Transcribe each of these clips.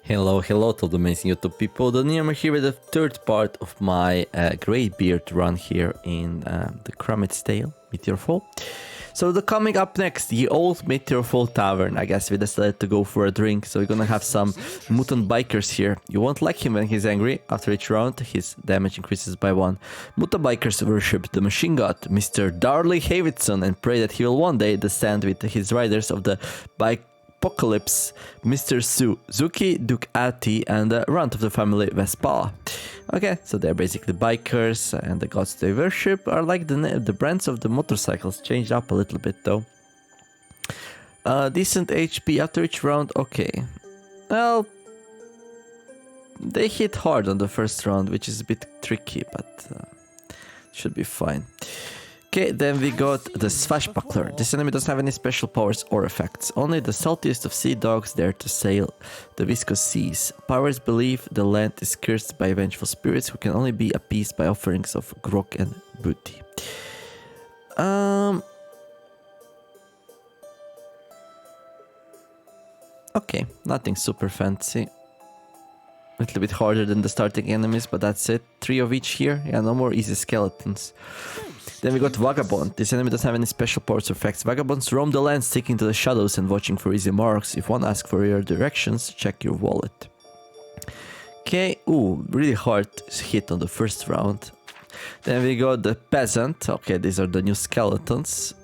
Hello to the amazing YouTube people. I'm here with the third part of my Greybeard run here in the Krumit Tale, Meteorfall. So the coming up next, the old Meteorfall Tavern. I guess we decided to go for a drink, so we're gonna have some mutant bikers here. You won't like him when he's angry. After each round, his damage increases by 1. Mutant bikers worship the machine god, Mr. Darley Davidson, and pray that he will one day descend with his riders of the bike Apocalypse, Mr. Suzuki, Ducati, and the runt of the family Vespa. Okay, so they're basically bikers, and the gods they worship are like the brands of the motorcycles, changed up a little bit though. Decent HP after each round, okay. Well, they hit hard on the first round, which is a bit tricky, but should be fine. Okay, then we got the Swashbuckler. This enemy doesn't have any special powers or effects. Only the saltiest of sea dogs dare to sail the viscous seas. Pirates believe the land is cursed by vengeful spirits who can only be appeased by offerings of grog and booty. Okay, nothing super fancy. A little bit harder than the starting enemies, but that's it. 3 of each here. Yeah, no more easy skeletons. Then we got Vagabond. This enemy doesn't have any special powers or effects. Vagabonds roam the land, sticking to the shadows and watching for easy marks. If one asks for your directions, check your wallet. Okay, ooh, really hard hit on the first round. Then we got the Peasant. Okay, these are the new skeletons.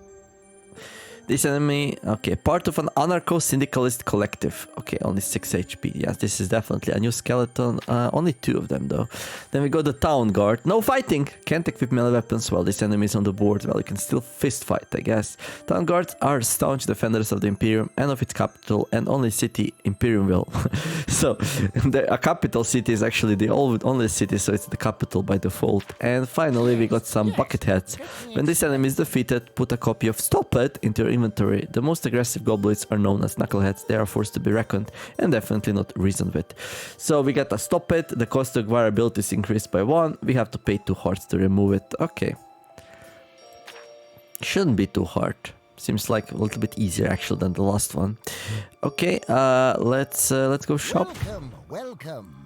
This enemy, okay, part of an anarcho-syndicalist collective. Okay, only 6 HP. Yes, this is definitely a new skeleton. Only 2 of them, though. Then we got the Town Guard. No fighting! Can't equip melee weapons while this enemy is on the board. Well, you can still fist fight, I guess. Town Guards are staunch defenders of the Imperium and of its capital and only city, Imperiumville. So, a capital city is actually the only city, so it's the capital by default. And finally, we got some Bucketheads. When this enemy is defeated, put a copy of Stop It into your inventory. The most aggressive goblins are known as knuckleheads. They are forced to be reckoned and definitely not reasoned with. So we got a Stop It. The cost of acquire ability is increased by 1. We have to pay 2 hearts to remove it. Okay. Shouldn't be too hard. Seems like a little bit easier actually than the last one. Okay, let's go shop. Welcome.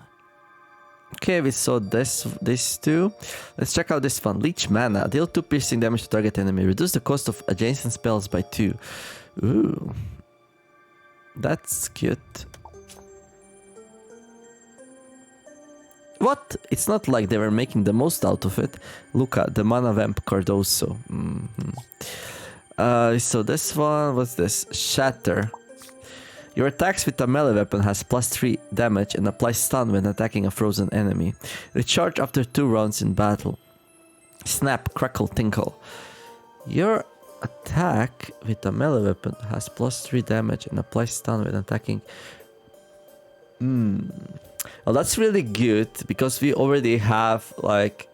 Okay, we saw this too. Let's check out this one. Leech Mana. Deal 2 piercing damage to target enemy. Reduce the cost of adjacent spells by 2. Ooh. That's cute. What? It's not like they were making the most out of it. Luca, the Mana Vamp Cardoso. So this one, what's this? Shatter. Your attacks with a melee weapon has +3 damage and applies stun when attacking a frozen enemy. Recharge after 2 rounds in battle. Snap, Crackle, Tinkle. Your attack with a melee weapon has +3 damage and applies stun when attacking. Well, that's really good because we already have like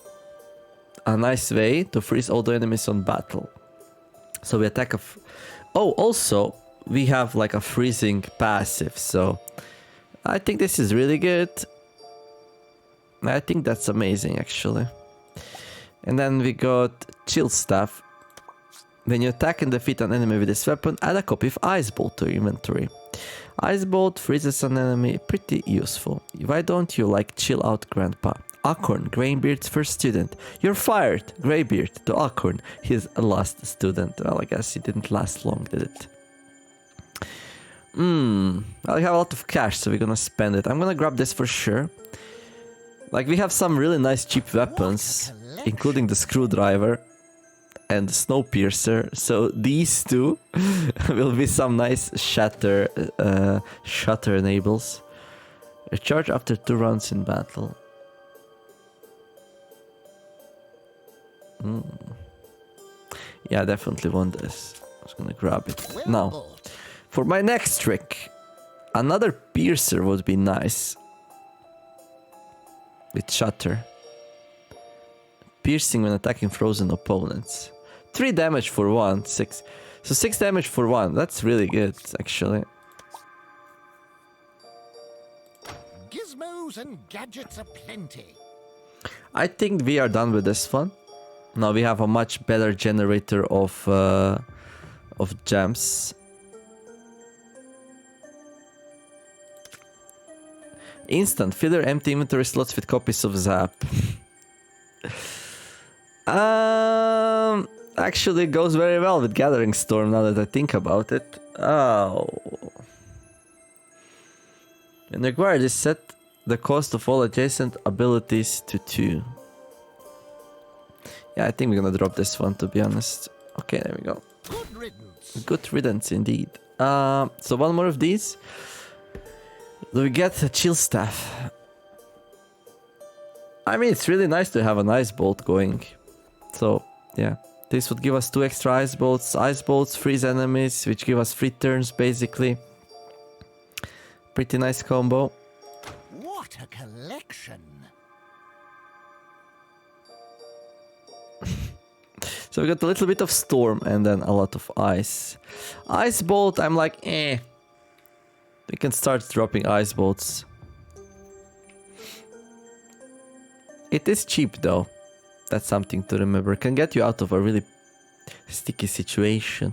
a nice way to freeze all the enemies on battle. So we attack oh, also we have like a freezing passive, so I think this is really good. I think that's amazing actually. And then we got Chill Staff. When you attack and defeat an enemy with this weapon, add a copy of Ice Bolt to your inventory. Ice Bolt freezes an enemy, pretty useful. Why don't you like chill out, Grandpa? Acorn, Greybeard's first student. You're fired, Greybeard, to Acorn, his last student. Well, I guess he didn't last long, did it? I have a lot of cash, so we're gonna spend it. I'm gonna grab this for sure. Like, we have some really nice cheap weapons, including the screwdriver and the Snowpiercer. So these two will be some nice shatter enables. Recharge after 2 rounds in battle. Yeah, I definitely want this. I was gonna grab it. Now, for my next trick, another piercer would be nice. With Shatter. Piercing when attacking frozen opponents. 3 damage for 1, 6. So 6 damage for 1. That's really good, actually. Gizmos and gadgets aplenty. I think we are done with this one. Now we have a much better generator of gems. Instant. Fill your empty inventory slots with copies of Zap. Actually goes very well with Gathering Storm now that I think about it. Oh. And required is set the cost of all adjacent abilities to 2. Yeah, I think we're gonna drop this one, to be honest. Okay, there we go. Good riddance. Good riddance indeed. So one more of these. Do we get a chill staff? I mean, it's really nice to have an ice bolt going. So, yeah. This would give us 2 extra ice bolts. Ice bolts freeze enemies, which give us 3 turns, basically. Pretty nice combo. What a collection. So we got a little bit of storm and then a lot of ice. Ice bolt, I'm like, eh. We can start dropping ice bolts. It is cheap though. That's something to remember. Can get you out of a really sticky situation.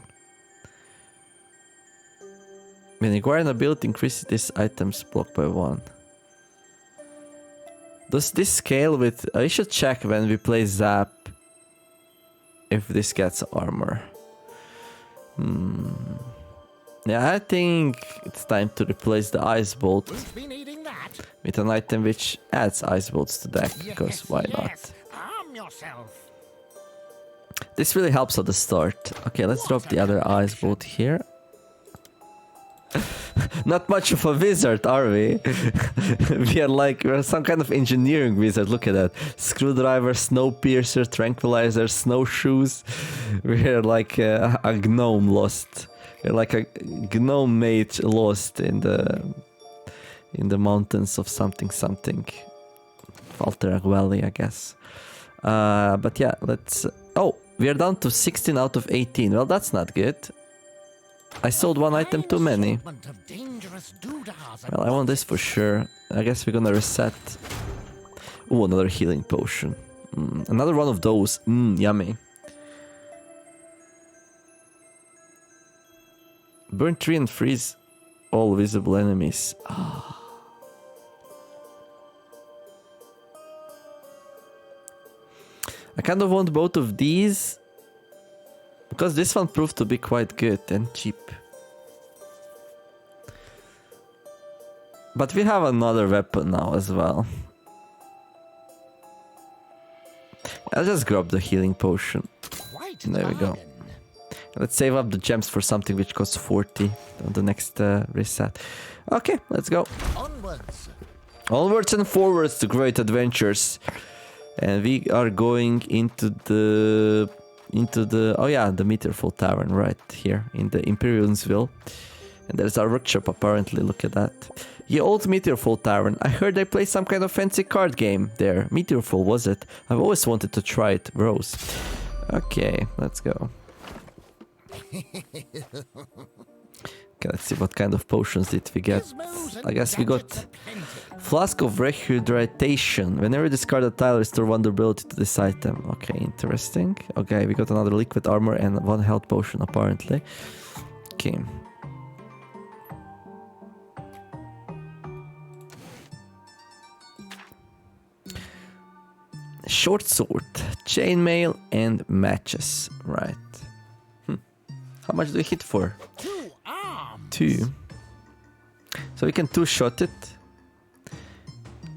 When you acquire an ability, increase this item's block by 1. Does this scale with... I should check when we play Zap if this gets armor. Yeah, I think it's time to replace the ice bolt with an item which adds ice bolts to deck, because why not? Arm yourself. This really helps at the start. Okay, let's drop the other ice bolt here. Not much of a wizard, are we? we're some kind of engineering wizard. Look at that. Screwdriver, snowpiercer, tranquilizer, snowshoes. We're like a gnome lost. We're like a gnome mage lost in the mountains of something. Falterag Valley, I guess. But yeah, let's... Oh, we are down to 16 out of 18. Well, that's not good. I sold one item too many. Well, I want this for sure. I guess we're gonna reset. Ooh, another healing potion. Another one of those. Yummy. Burn 3 and freeze all visible enemies. I kind of want both of these. Because this one proved to be quite good and cheap. But we have another weapon now as well. I'll just grab the healing potion. There we go. Let's save up the gems for something which costs 40 on the next reset. Okay, let's go. Onwards and forwards to great adventures. And we are going into the Meteorfall Tavern right here in the Imperiumsville. And there's our workshop apparently, look at that. Ye old Meteorfall Tavern, I heard they play some kind of fancy card game there. Meteorfall, was it? I've always wanted to try it, Rose. Okay, let's go. Okay, let's see what kind of potions did we get. I guess we got Flask of Rehydration. Whenever you discard a tile, restore 1 durability to this item. Okay, interesting. Okay, we got another liquid armor and 1 health potion apparently. Okay. Short sword, chainmail and matches. Right. How much do we hit for? 2. So we can 2-shot it.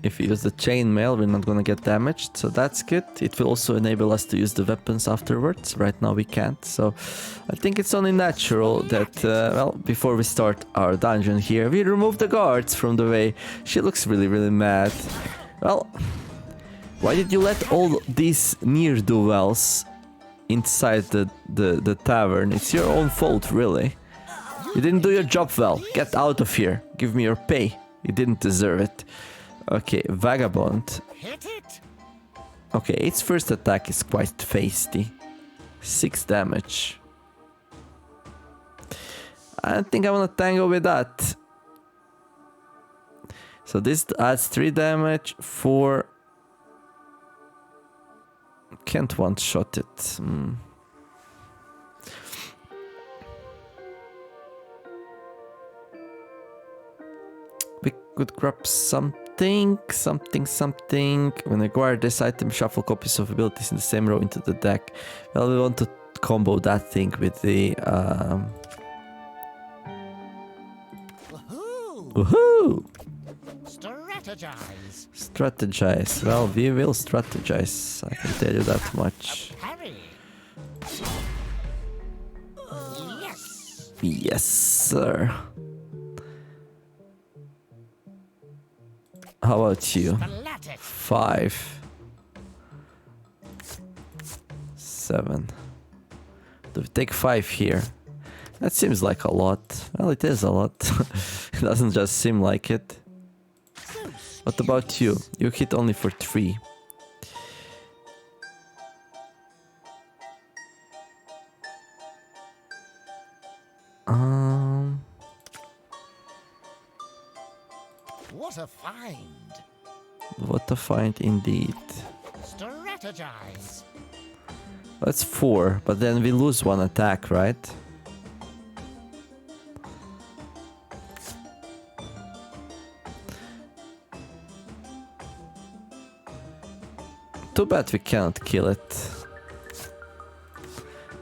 If we use the chainmail, we're not gonna get damaged, so that's good. It will also enable us to use the weapons afterwards. Right now we can't, so I think it's only natural that, well, before we start our dungeon here, we remove the guards from the way. She looks really, really mad. Well, why did you let all these ne'er-do-wells inside the tavern? It's your own fault, really. You didn't do your job well. Get out of here. Give me your pay. You didn't deserve it. Okay, Vagabond. Okay, its first attack is quite feisty. 6 damage. I don't think I want to tango with that. So this adds 3 damage, 4... Can't one-shot it. We could grab something. something. When acquire this item, shuffle copies of abilities in the same row into the deck. Well, we want to combo that thing with the Woohoo! woohoo! Strategize. Strategize. Well, we will strategize. I can tell you that much. Parry. Yes. Yes, sir. How about you? Spalatic. 5, 7. Do we take 5 here? That seems like a lot. Well, it is a lot. It doesn't just seem like it. What about you? You hit only for 3. What a find. What a find indeed. Strategize. That's 4, but then we lose 1 attack, right? Too bad we cannot kill it.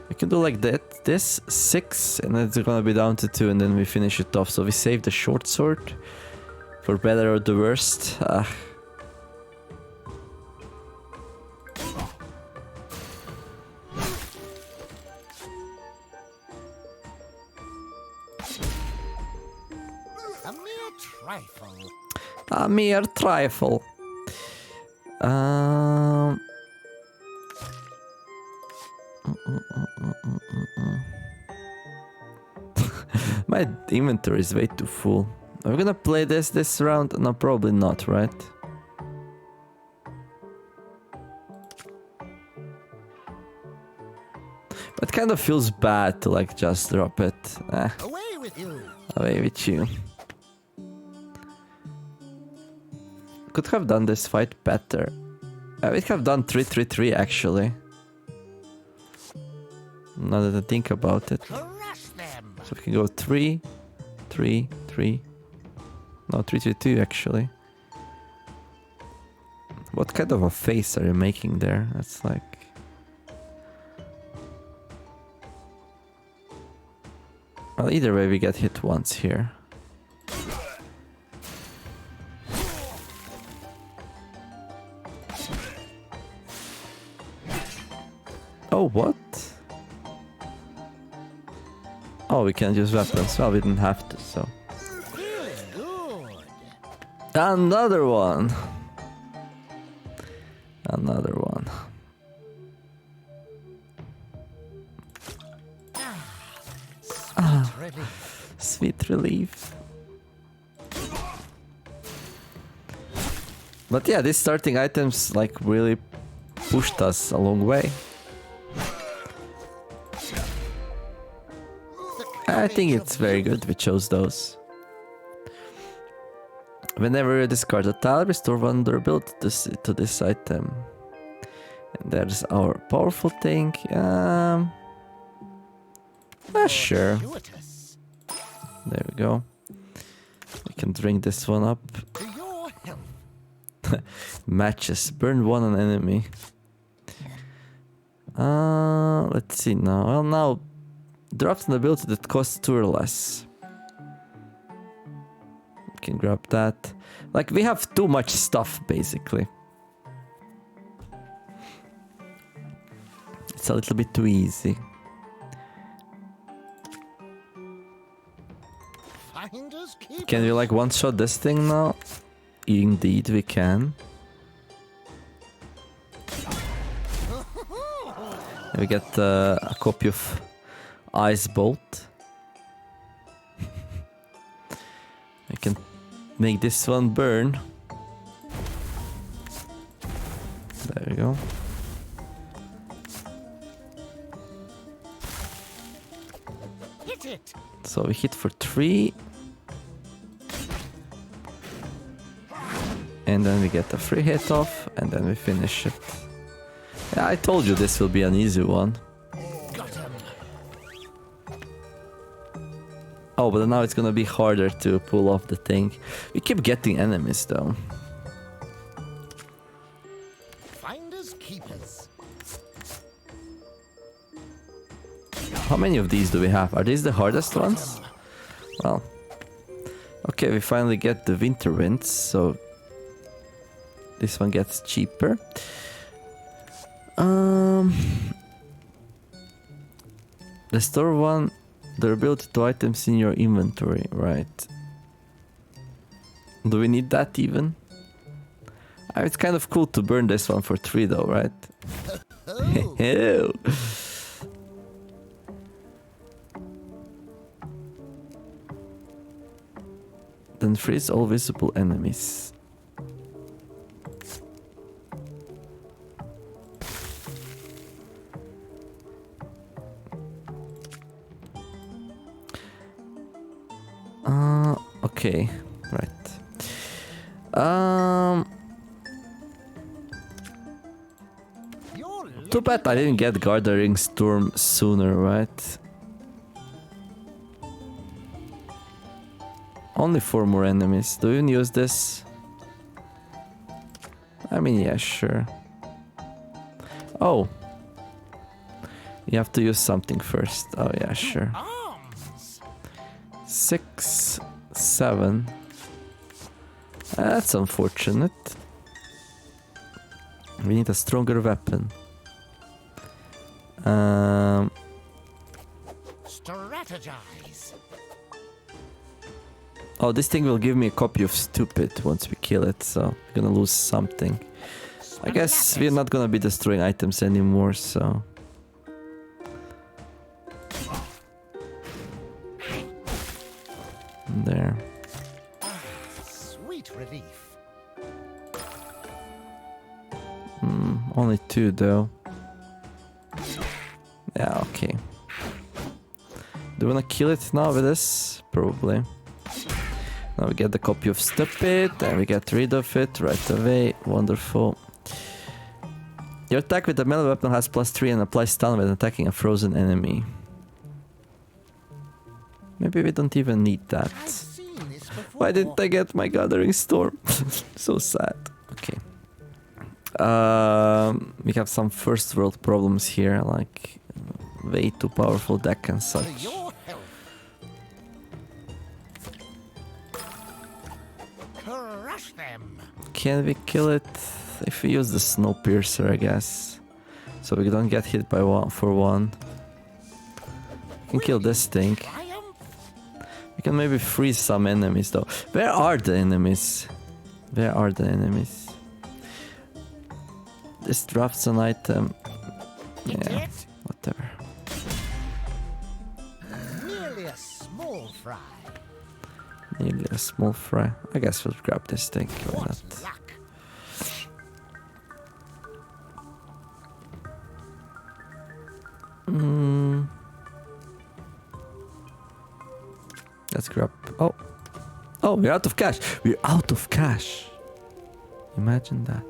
We can do like that, this 6, and then it's gonna be down to 2, and then we finish it off. So we save the short sword for better or the worst. A mere trifle. A mere trifle. My inventory is way too full. Are we gonna play this round? No, probably not, right? But kind of feels bad to like just drop it. Away with you. Away with you. Could have done this fight better. I would have done 3-3-3 actually. Now that I think about it. Crush them. So we can go 3, 3, 3. No, 3-2 actually. What kind of a face are you making there? That's like... Well, either way we get hit once here. Oh, what? Oh, we can't use weapons. Well, we didn't have to, so... Feeling good. Another one! Another one. Sweet relief. Sweet relief. But yeah, these starting items like really pushed us a long way. I think it's very good we chose those. Whenever you discard a tile, restore vulnerability to this item. And there's our powerful thing. Sure. Fortuitous. There we go. We can drink this one up. To your health. Matches. Burn 1 an enemy. Let's see now. Well, now drops an ability that costs 2 or less. We can grab that. Like, we have too much stuff, basically. It's a little bit too easy. Finders keepers. Can we, like, one-shot this thing now? Indeed, we can. We get a copy of Ice Bolt. I can make this one burn. There we go. Hit it. So we hit for 3. And then we get a free hit off, and then we finish it. Yeah, I told you this will be an easy one. Got him. Oh, but now it's gonna be harder to pull off the thing. We keep getting enemies though. How many of these do we have? Are these the hardest ones? Well, okay, we finally get the winter winds, so this one gets cheaper. Restore one durability to items in your inventory, right? Do we need that even? It's kind of cool to burn this one for 3 though, right? Oh, Then freeze all visible enemies. Okay, right. you're Too bad I didn't get Gathering Storm sooner, right? Only 4 more enemies. Do you even use this? I mean, yeah, sure. Oh. You have to use something first. Oh, yeah, sure. arms. 6, 7. That's unfortunate. We need a stronger weapon. Strategize. Oh, this thing will give me a copy of Stupid once we kill it, so we're gonna lose something. I guess we're not gonna be destroying items anymore, so... There. Sweet relief. Only 2 though. Yeah, okay. Do you wanna kill it now with this? Probably. Now we get the copy of Stupid, and we get rid of it right away. Wonderful. Your attack with the melee weapon has +3 and applies stun when attacking a frozen enemy. Maybe we don't even need that. I've seen this before. Why didn't I get my Gathering Storm? So sad. Okay. We have some first world problems here, like way too powerful deck and For such. your health. Crush them. Can we kill it? If we use the Snowpiercer, I guess. So we don't get hit by one for one. We can kill this thing. Triumph. We can maybe freeze some enemies though. Where are the enemies? Where are the enemies? This drops an item. Yeah, It. whatever. Merely a small fry. Nearly a small fry. I guess we'll grab this thing. Why What not? luck. Let's grab. Oh. Oh, we're out of cash. We're out of cash. Imagine that.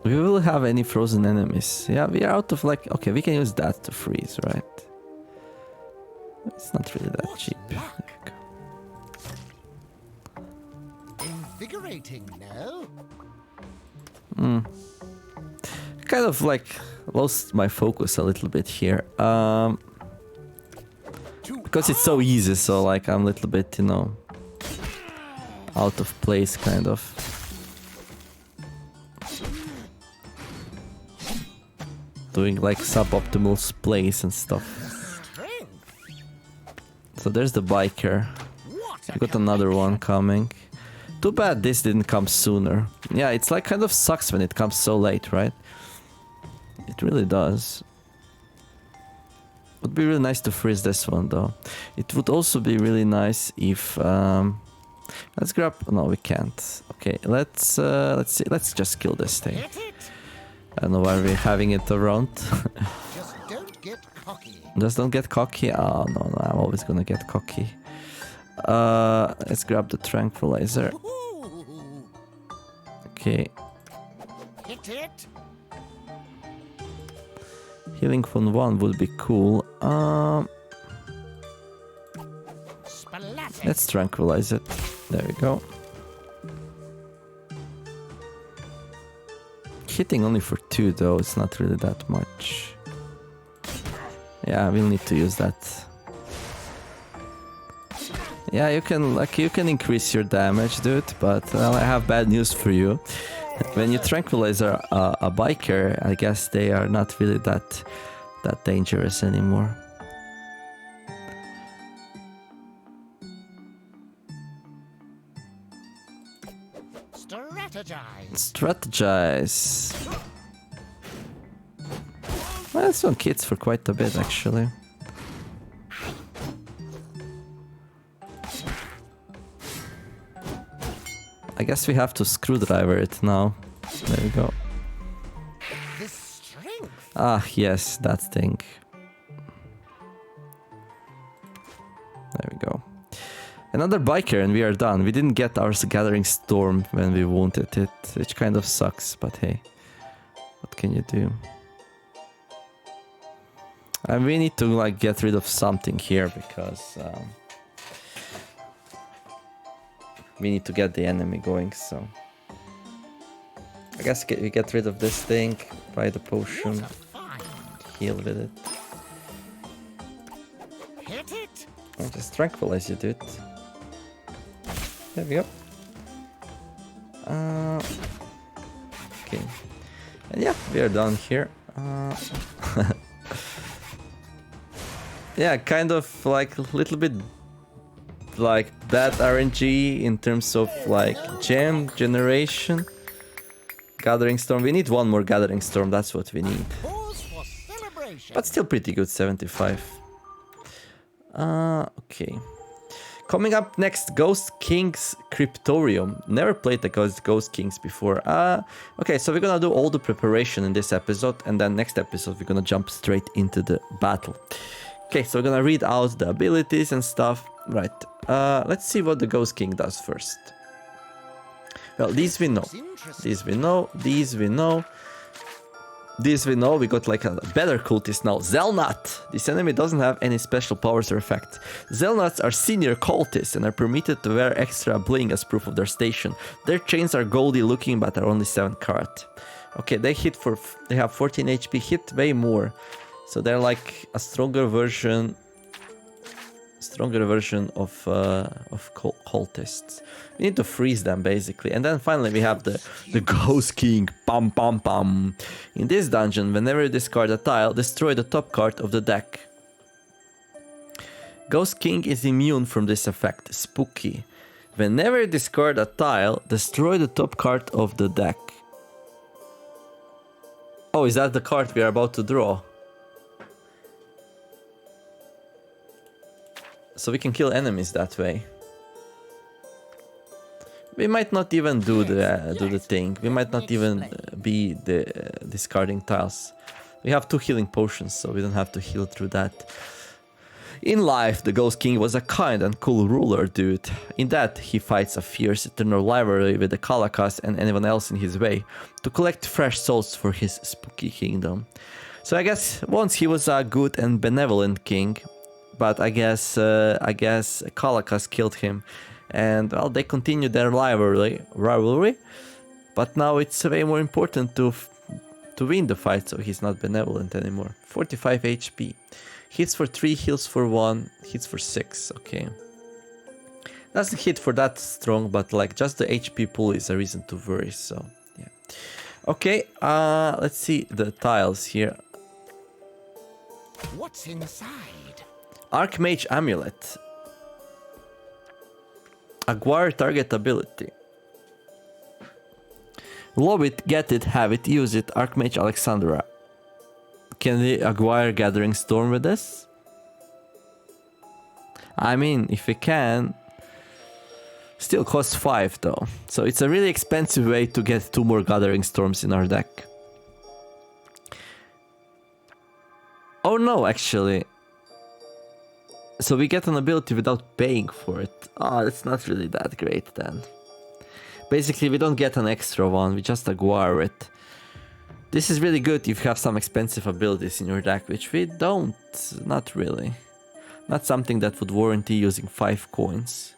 We will have any frozen enemies. Yeah, we are out of like... Okay, we can use that to freeze, right? It's not really that What cheap. luck. Invigorating, no? Kind of like lost my focus a little bit here. Because it's so easy, so like I'm a little bit, you know, out of place kind of. Doing like suboptimal plays and stuff. Strength. So there's the biker. What I got another one coming. Too bad this didn't come sooner. Yeah, it's like kind of sucks when it comes so late, right? It really does. Would be really nice to freeze this one though. It would also be really nice if let's grab. No, we can't. Okay, let's see. Let's just kill this thing. Hit it. I don't know why we're having it around. Just don't get cocky. Just don't get cocky. Oh no, I'm always gonna get cocky. Let's grab the tranquilizer. Ooh. Okay, Hit it. healing from 1 would be cool. Splat it. Let's tranquilize it. There we go. hitting only for 2 though, it's not really that much. Yeah, we'll need to use that. Yeah, you can increase your damage, dude, but well, I have bad news for you. When you tranquilize a biker, I guess they are not really that dangerous anymore. Strategize. Well, this one hits for quite a bit, actually. I guess we have to screwdriver it now. There we go. Ah, yes, that thing. There we go. Another biker and we are done. We didn't get our Gathering Storm when we wanted it, which kind of sucks, but hey. What can you do? And we need to like get rid of something here because we need to get the enemy going, so I guess we get rid of this thing, buy the potion, heal with it. Hit it. I'll just tranquilize you, dude. There we go. Okay. And yeah, we are done here. Yeah, kind of like a little bit like bad RNG in terms of like gem generation. Gathering Storm. We need one more Gathering Storm, that's what we need. But still pretty good, 75. Okay. Coming up next, Ghost King's Cryptorium. Never played the Ghost Kings before. Okay, so we're gonna do all the preparation in this episode, and then next episode we're gonna jump straight into the battle. Okay, so we're gonna read out the abilities and stuff. Right, let's see what the Ghost King does first. Well, these we know. These we know. These we know. These we know. We got like a better cultist now. Zelnut! This enemy doesn't have any special powers or effect. Zelnuts are senior cultists and are permitted to wear extra bling as proof of their station. Their chains are goldy looking but are only 7 carat. Okay, they have 14 HP, hit way more. So they're like a stronger version of cultists. We need to freeze them basically. And then finally we have the Ghost King. Pam pam pam. In this dungeon, whenever you discard a tile, destroy the top card of the deck. Ghost King is immune from this effect. Spooky. Whenever you discard a tile, destroy the top card of the deck. Oh, is that the card we are about to draw? So we can kill enemies that way. We might not even do the thing. We might not even be discarding tiles. We have 2 healing potions, so we don't have to heal through that. In life, the Ghost King was a kind and cool ruler, dude. In that, he fights a fierce eternal rivalry with the Kalakas and anyone else in his way to collect fresh souls for his spooky kingdom. So I guess once he was a good and benevolent king, but I guess Kalakas killed him, and well, they continued their rivalry. But now it's way more important to win the fight, so he's not benevolent anymore. 45 HP, hits for 3, heals for 1, hits for 6. Okay, doesn't hit for that strong, but like just the HP pool is a reason to worry. So yeah. Okay, let's see the tiles here. What's inside? Archmage Amulet. Acquire target ability. Lob it, get it, have it, use it. Archmage Alexandra. Can we acquire Gathering Storm with this? I mean, if we can. Still costs 5 though. So it's a really expensive way to get 2 more Gathering Storms in our deck. Oh no, actually. So we get an ability without paying for it. Oh, that's not really that great then. Basically, we don't get an extra one, we just acquire it. This is really good if you have some expensive abilities in your deck, which we don't. Not really. Not something that would warranty using 5 coins.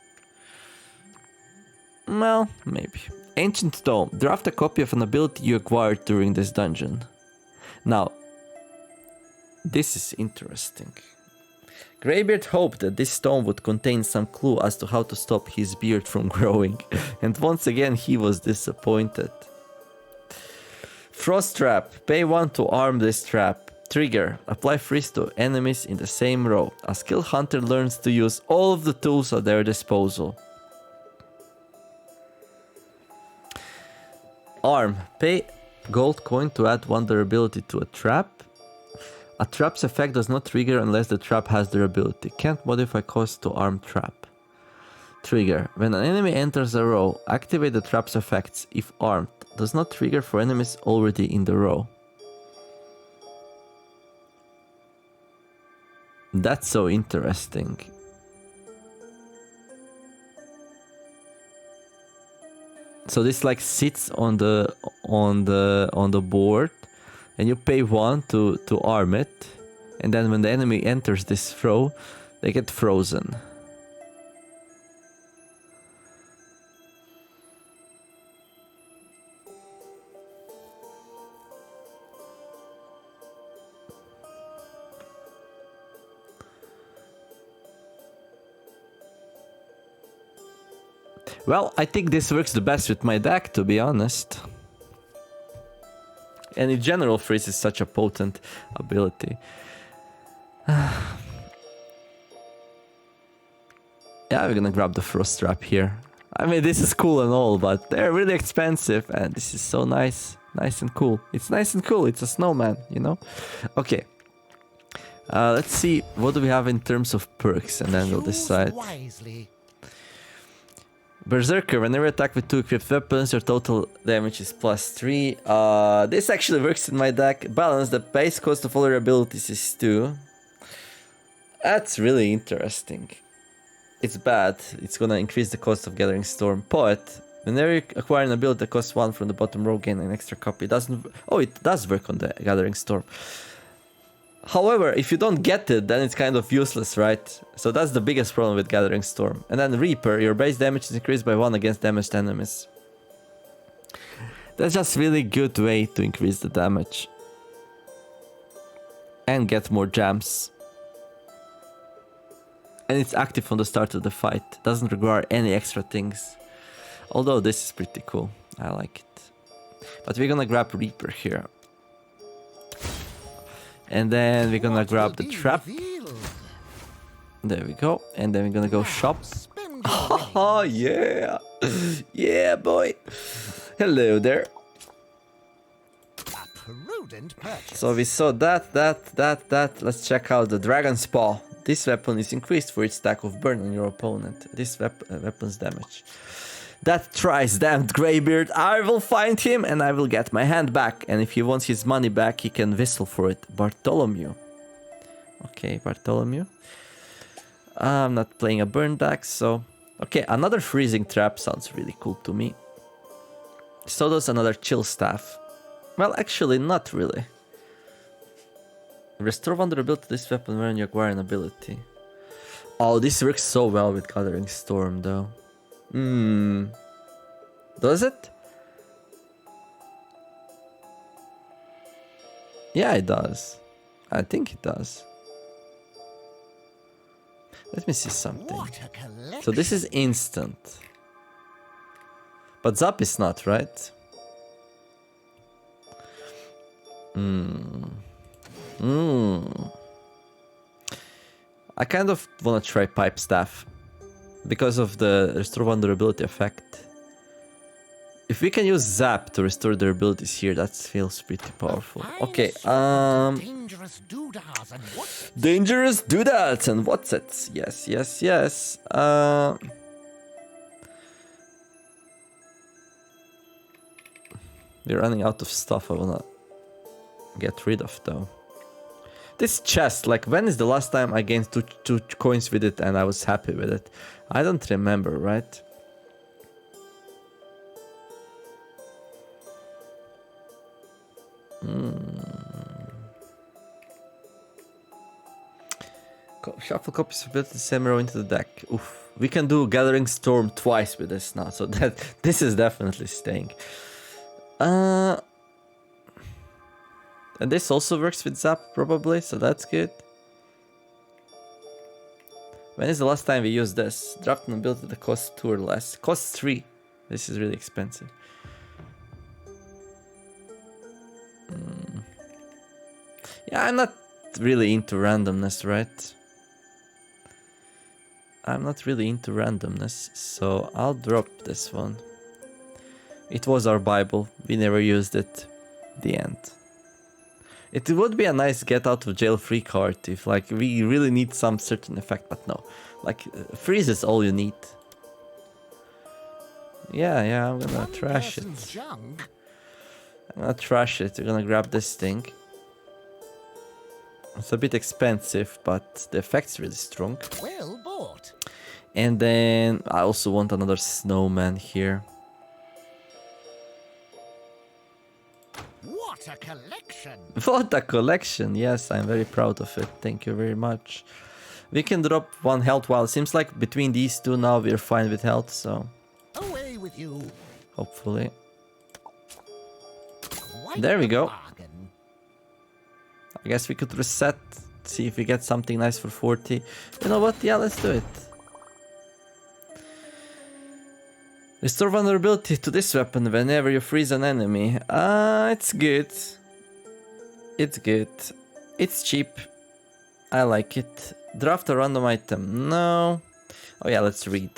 Well, maybe. Ancient Tome. Draft a copy of an ability you acquired during this dungeon. Now, this is interesting. Greybeard hoped that this stone would contain some clue as to how to stop his beard from growing, and once again he was disappointed. Frost Trap. Pay 1 to arm this trap. Trigger. Apply freeze to enemies in the same row. A skilled hunter learns to use all of the tools at their disposal. Arm. Pay gold coin to add 1 durability to a trap. A trap's effect does not trigger unless the trap has durability. Can't modify cost to arm trap. Trigger. When an enemy enters a row, activate the trap's effects. If armed, does not trigger for enemies already in the row. That's so interesting. So this like sits on the board, and you pay 1 to arm it, and then when the enemy enters this row, they get frozen. Well, I think this works the best with my deck, to be honest. And in general, freeze is such a potent ability. Yeah, we're gonna grab the frost trap here. I mean, this is cool and all, but they're really expensive, and this is so nice. Nice and cool. It's nice and cool. It's a snowman, you know? Okay. Let's see, what do we have in terms of perks, and then we'll decide. Wisely. Berserker, whenever attack with 2 equipped weapons, your total damage is +3. This actually works in my deck. Balance, the base cost of all your abilities is 2. That's really interesting. It's bad. It's gonna increase the cost of Gathering Storm. Poet, whenever you acquire an ability that costs 1 from the bottom row, gain an extra copy. It doesn't... Oh, it does work on the Gathering Storm. However, if you don't get it, then it's kind of useless, right? So that's the biggest problem with Gathering Storm. And then Reaper, your base damage is increased by 1 against damaged enemies. That's just really good way to increase the damage. And get more gems. And it's active from the start of the fight. Doesn't require any extra things. Although this is pretty cool. I like it. But we're gonna grab Reaper here. And then we're gonna grab the trap. There we go. And then we're gonna go shop. Oh yeah. Yeah, boy. Hello there. So we saw that. Let's check out the Dragon's Paw. This weapon is increased for its stack of burn on your opponent. This weapon's damage. That thrice damned Greybeard, I will find him and I will get my hand back. And if he wants his money back, he can whistle for it. Bartholomew. Okay, Bartholomew. I'm not playing a burn deck, so... Okay, another freezing trap sounds really cool to me. So does another chill staff. Well, actually, not really. Restore vulnerability to this weapon when you acquire an ability. Oh, this works so well with Gathering Storm, though. Does it? Yeah, it does. I think it does. Let me see something. So this is instant. But Zap is not, right? I kind of want to try Pipe Staff. Because of the restore vulnerability effect. If we can use Zap to restore their abilities here, that feels pretty powerful. Okay, Dangerous doodads and what? Dangerous doodads and what's it? Yes. We're running out of stuff I wanna get rid of though. This chest, like when is the last time I gained two coins with it and I was happy with it? I don't remember, right? Shuffle copies of ability the same row into the deck. Oof. We can do Gathering Storm twice with this now, so that this is definitely staying. And this also works with Zap, probably, so that's good. When is the last time we used this? Draft an ability that costs 2 or less. Costs 3. This is really expensive. Yeah, I'm not really into randomness, right? I'm not really into randomness, so I'll drop this one. It was our Bible. We never used it. The end. It would be a nice get out of jail free card if like we really need some certain effect, but no. Like freeze is all you need. Yeah, I'm gonna trash it. I'm gonna trash it. We're gonna grab this thing. It's a bit expensive, but the effect's really strong. Well bought. And then I also want another snowman here. What a collection! What a collection! Yes, I'm very proud of it. Thank you very much. We can drop 1 health while it seems like between these two now we're fine with health, so Away with you. hopefully. Quite There we a go. bargain. I guess we could reset, see if we get something nice for 40. You know what? Yeah, let's do it. Restore vulnerability to this weapon whenever you freeze an enemy. It's good. It's good. It's cheap. I like it. Draft a random item. No. Oh yeah, let's read.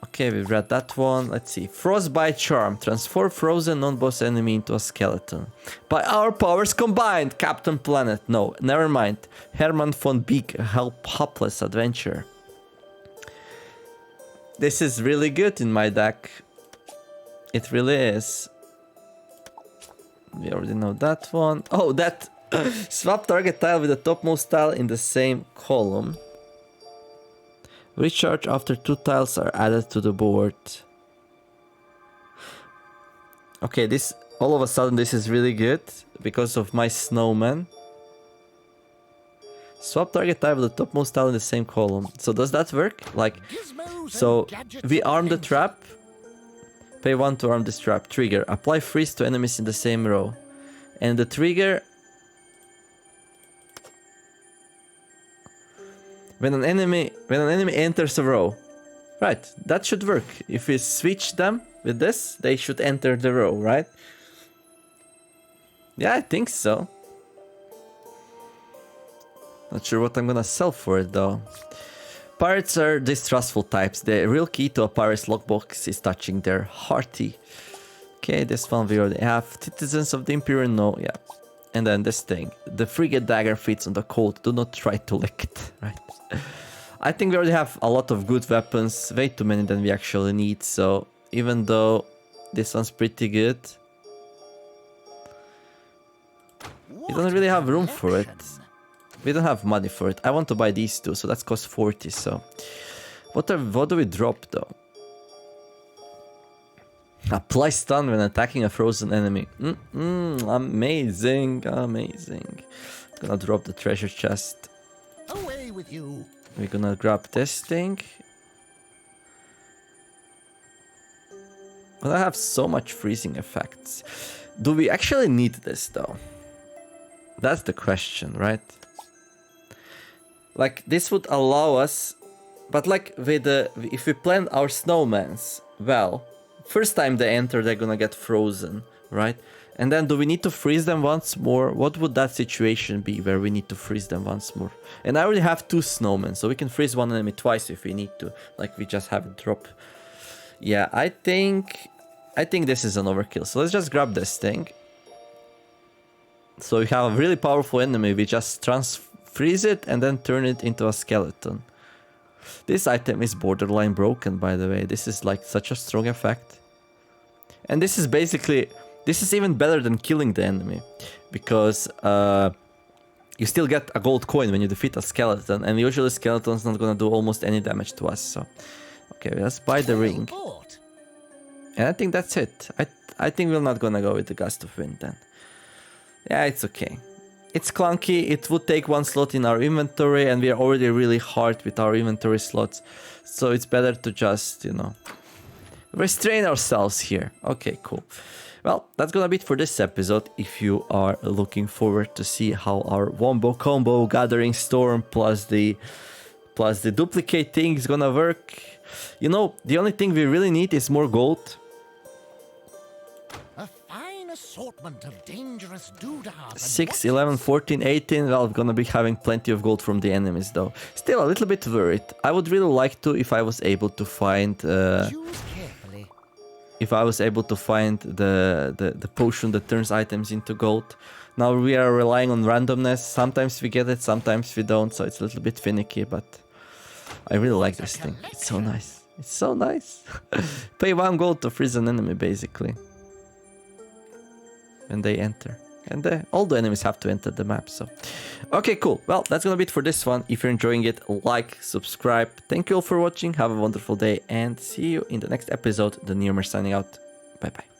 Okay, we've read that one. Let's see. Frostbite Charm. Transform frozen non-boss enemy into a skeleton. By our powers combined, Captain Planet. No, never mind. Herman von Beek, Help Hapless Adventure. This is really good in my deck. It really is. We already know that one. Oh, that swap target tile with the topmost tile in the same column. Recharge after 2 tiles are added to the board. Okay, this all of a sudden this is really good because of my snowman. Swap target tile with the topmost tile in the same column. So does that work? Like, so we arm the trap. Pay 1 to arm this trap. Trigger. Apply freeze to enemies in the same row. And the trigger... When an enemy enters a row. Right, that should work. If we switch them with this, they should enter the row, right? Yeah, I think so. Not sure what I'm gonna sell for it though. Pirates are distrustful types. The real key to a pirate's lockbox is touching their hearty. Okay, this one we already have. Citizens of the Imperial, no, yeah. And then this thing. The frigate dagger fits on the coat. Do not try to lick it, right? I think we already have a lot of good weapons. Way too many than we actually need. So even though this one's pretty good, we don't really have room for it. We don't have money for it. I want to buy these two, so that's cost 40. So, what do we drop though? Apply stun when attacking a frozen enemy. Amazing, amazing. Gonna drop the treasure chest. Away with you. We're gonna grab this thing. But I have so much freezing effects. Do we actually need this though? That's the question, right? Like, this would allow us, but like with the, if we plan our snowmans well, first time they enter, they're gonna get frozen, right? And then do we need to freeze them once more? What would that situation be where we need to freeze them once more? And I already have 2 snowmen, so we can freeze one enemy twice if we need to. Like, we just have it drop. Yeah, I think this is an overkill. So let's just grab this thing. So we have a really powerful enemy. We just freeze it and then turn it into a skeleton. This item is borderline broken, by the way. This is like such a strong effect. And this is basically... This is even better than killing the enemy. Because you still get a gold coin when you defeat a skeleton. And usually skeleton's not gonna do almost any damage to us. So, okay, let's buy the ring. And I think that's it. I think we're not gonna go with the Gust of Wind then. Yeah, it's okay. it's clunky. It would take one slot in our inventory, and we are already really hard with our inventory slots. So it's better to just, you know, restrain ourselves here. Okay, cool. Well, that's gonna be it for this episode. If you are looking forward to see how our wombo combo Gathering Storm plus the duplicate thing is gonna work, you know, the only thing we really need is more gold. A fine assortment of dangerous doodads. 6, 11, 14, 18. Well, I'm gonna be having plenty of gold from the enemies though. Still a little bit worried. I would really like to if I was able to find Choose carefully. if I was able to find the potion that turns items into gold. Now we are relying on randomness. Sometimes we get it, sometimes we don't, so it's a little bit finicky, but I really like this thing. It's so nice. It's so nice. Pay 1 gold to freeze an enemy, basically. When they enter. And all the enemies have to enter the map, so... Okay, cool. Well, that's gonna be it for this one. If you're enjoying it, like, subscribe. Thank you all for watching. Have a wonderful day, and see you in the next episode. The Humour signing out. Bye-bye.